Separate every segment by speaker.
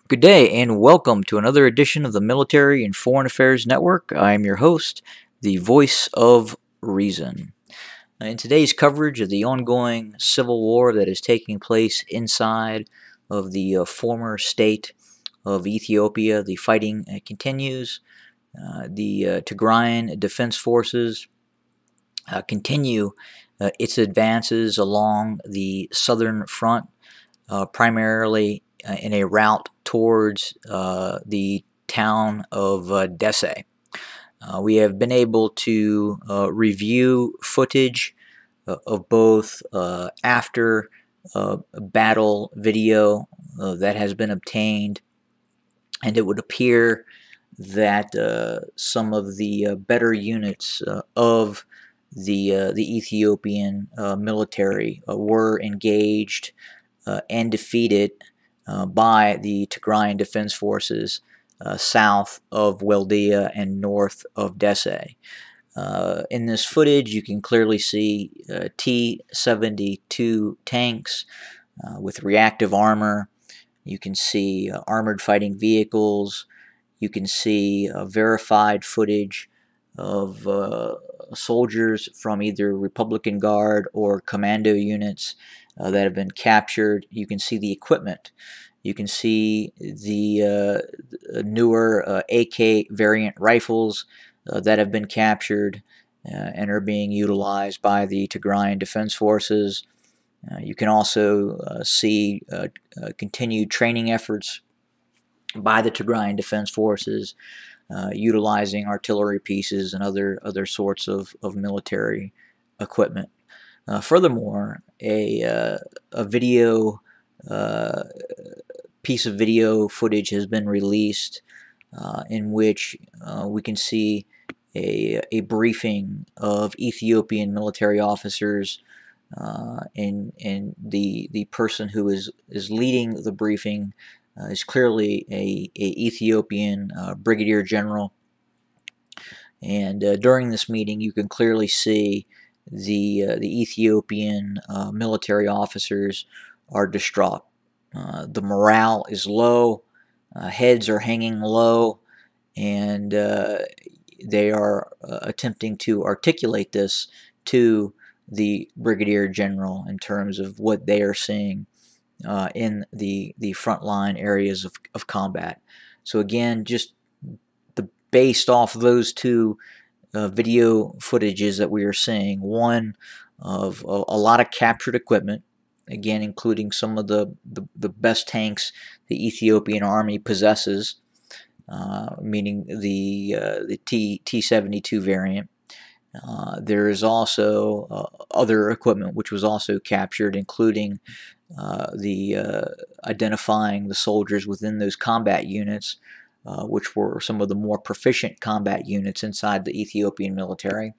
Speaker 1: Good day and welcome to another edition of the Military and Foreign Affairs Network. I am your host, the voice of reason. In today's coverage of the ongoing civil war that is taking place inside of the former state of Ethiopia, the fighting continues. The Tigrayan Defense Forces continue its advances along the southern front, primarily in a route towards the town of Dese. We have been able to review footage of both after battle video that has been obtained, and it would appear that some of the better units of the Ethiopian military were engaged and defeated by the Tigrayan Defense Forces south of Weldea and north of Dese. In this footage, you can clearly see T-72 tanks with reactive armor. You can see armored fighting vehicles. You can see verified footage of soldiers from either Republican Guard or commando units that have been captured. You can see the equipment. You can see the newer AK variant rifles that have been captured and are being utilized by the Tigrayan Defense Forces. You can also see continued training efforts by the Tigrayan Defense Forces, utilizing artillery pieces and other sorts of military equipment. Furthermore, a video piece of video footage has been released in which we can see a briefing of Ethiopian military officers, and the person who is leading the briefing is clearly a Ethiopian brigadier general. And during this meeting, you can clearly see the Ethiopian military officers are distraught. The morale is low, heads are hanging low, and they are attempting to articulate this to the brigadier general in terms of what they are seeing in the frontline areas of combat. So again, just based off those two video footages that we are seeing, one of a lot of captured equipment, again including some of the best tanks the Ethiopian army possesses, meaning the T-72 variant. There is also other equipment which was also captured, including identifying the soldiers within those combat units, which were some of the more proficient combat units inside the Ethiopian military.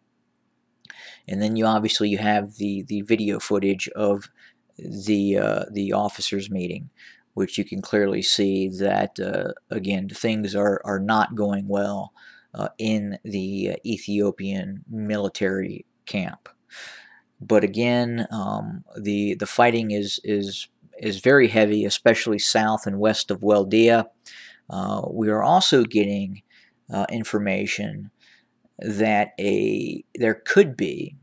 Speaker 1: And then you have the video footage of the officers meeting, which you can clearly see that again things are not going well in the Ethiopian military camp. But again, the fighting is very heavy, especially south and west of Weldea. We are also getting information that there could be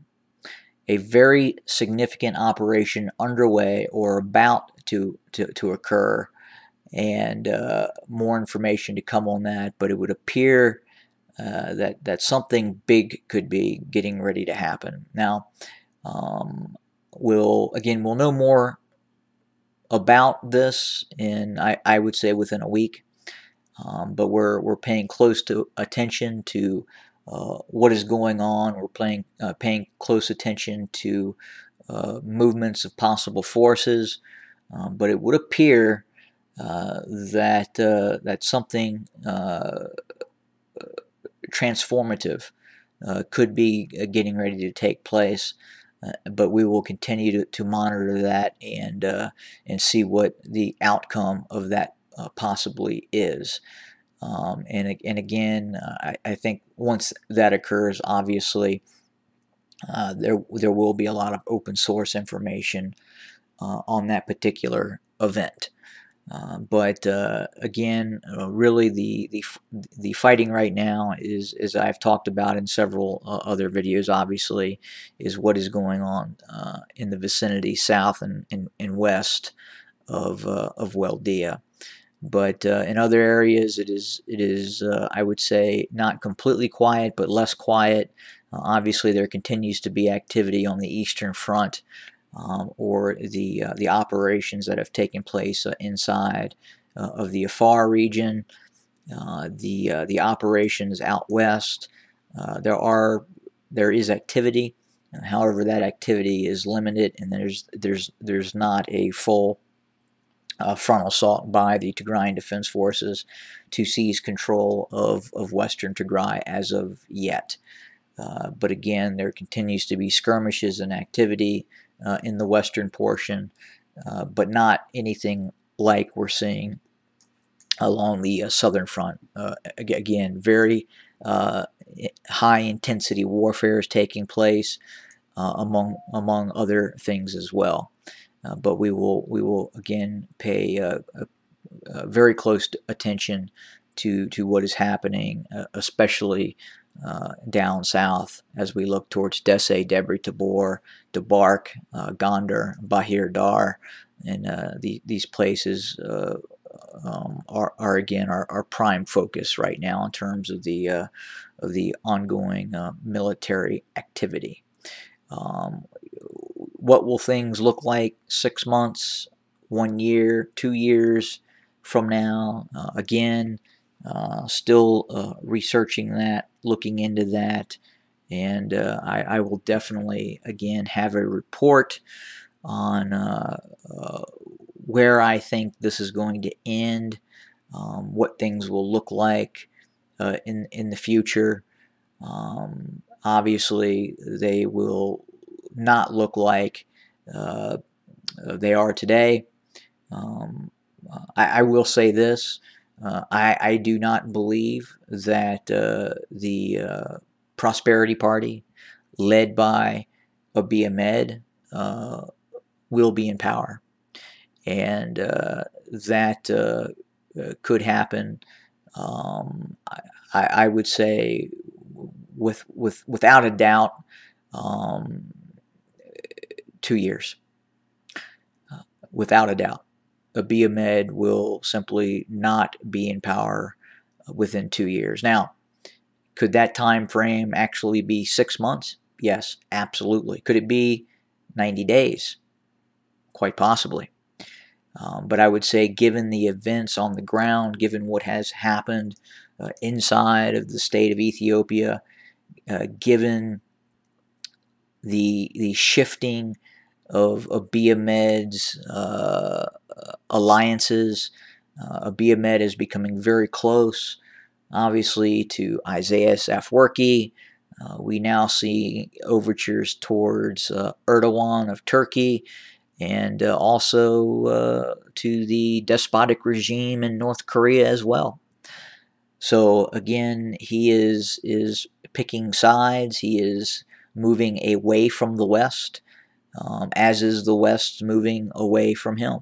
Speaker 1: a very significant operation underway or about to occur, and more information to come on that. But it would appear that something big could be getting ready to happen. Now, we'll know more about this in I would say within a week. But we're paying close attention to what is going on. We're paying close attention to movements of possible forces. But it would appear that something transformative could be getting ready to take place. But we will continue to monitor that and see what the outcome of that possibly is. And again, I think once that occurs, obviously there will be a lot of open source information on that particular event. But again, really the fighting right now is, as I've talked about in several other videos, obviously, is what is going on in the vicinity south and west of Weldia. But in other areas, it is I would say not completely quiet, but less quiet. Obviously, there continues to be activity on the Eastern Front, or the operations that have taken place inside of the Afar region, the operations out west. There is activity. However, that activity is limited, and there's not a full frontal assault by the Tigrayan Defense Forces to seize control of western Tigray as of yet. But again, there continues to be skirmishes and activity in the western portion, but not anything like we're seeing along the southern front. Again, very high intensity warfare is taking place among other things as well. But we will again pay very close attention to what is happening, especially down south as we look towards Dese, Debri Tabor, Debark, Gondar, Bahir Dar, and these places are again our prime focus right now in terms of the ongoing military activity. What will things look like 6 months, 1 year, 2 years from now? Again, still researching that, looking into that, and I will definitely again have a report on where I think this is going to end, what things will look like in the future. Obviously, they will not look like they are today. I will say this. I do not believe that the Prosperity Party, led by Abiy Ahmed, will be in power. And that could happen, I would say, without a doubt, 2 years. Without a doubt. Abiy Ahmed will simply not be in power within 2 years. Now, could that time frame actually be 6 months? Yes, absolutely. Could it be 90 days? Quite possibly. But I would say, given the events on the ground, given what has happened inside of the state of Ethiopia, given the shifting of Abiy Ahmed's alliances, Abiy Ahmed is becoming very close, obviously, to Isaias Afwerki. We now see overtures towards Erdogan of Turkey, and also to the despotic regime in North Korea as well. So again, he is picking sides. He is moving away from the West, as is the West moving away from him.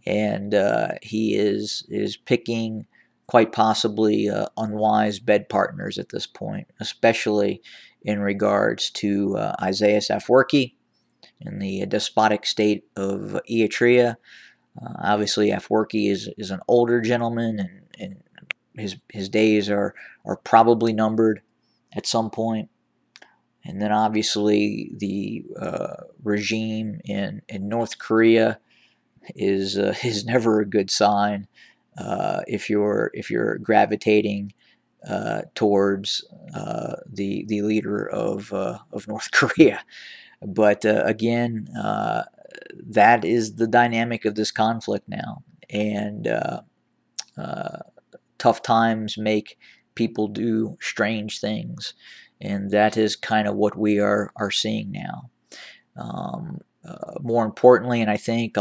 Speaker 1: And he is picking quite possibly unwise bed partners at this point, especially in regards to Isaias Afwerki in the despotic state of Eritrea. Obviously, Afwerki is an older gentleman, and his days are probably numbered at some point. And then obviously the regime in North Korea is never a good sign if you're gravitating towards the leader of North Korea. But again, that is the dynamic of this conflict now, and tough times make people do strange things, and that is kind of what we are seeing now. More importantly, and I think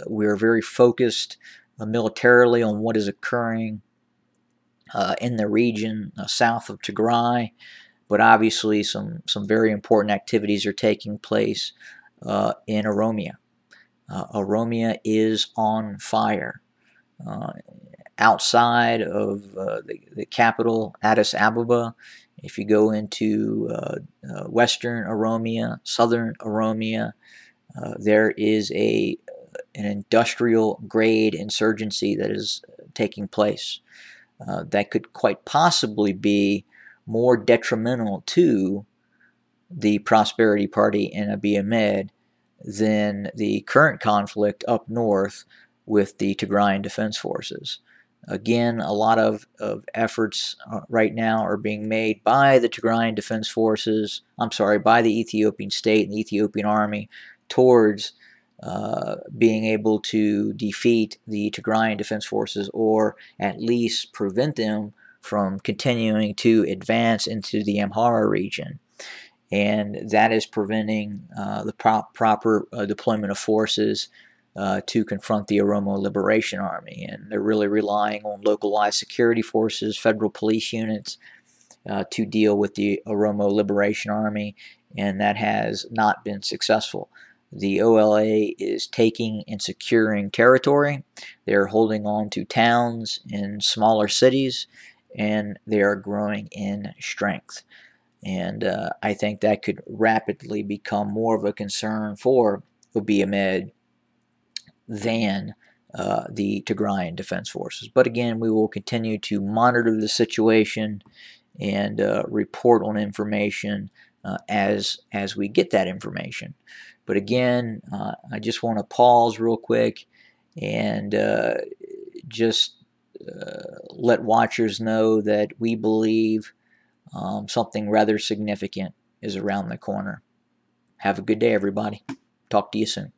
Speaker 1: we're very focused militarily on what is occurring in the region south of Tigray, but obviously some very important activities are taking place in Oromia. Oromia is on fire. outside of the capital, Addis Ababa. If you go into western Oromia, southern Oromia, there is an industrial grade insurgency that is taking place that could quite possibly be more detrimental to the Prosperity Party in Abiy Ahmed than the current conflict up north with the Tigrayan Defense Forces. Again, a lot of efforts right now are being made by the Tigrayan Defense Forces, by the Ethiopian state and the Ethiopian army towards being able to defeat the Tigrayan Defense Forces, or at least prevent them from continuing to advance into the Amhara region. And that is preventing the proper deployment of forces to confront the Oromo Liberation Army. And they're really relying on localized security forces, federal police units, to deal with the Oromo Liberation Army, and that has not been successful. The OLA is taking and securing territory. They're holding on to towns in smaller cities, and they are growing in strength. And I think that could rapidly become more of a concern for Abiy Ahmed than the Tigrayan Defense Forces. But again, we will continue to monitor the situation and report on information as we get that information. But again, I just want to pause real quick and just let watchers know that we believe something rather significant is around the corner. Have a good day, everybody. Talk to you soon.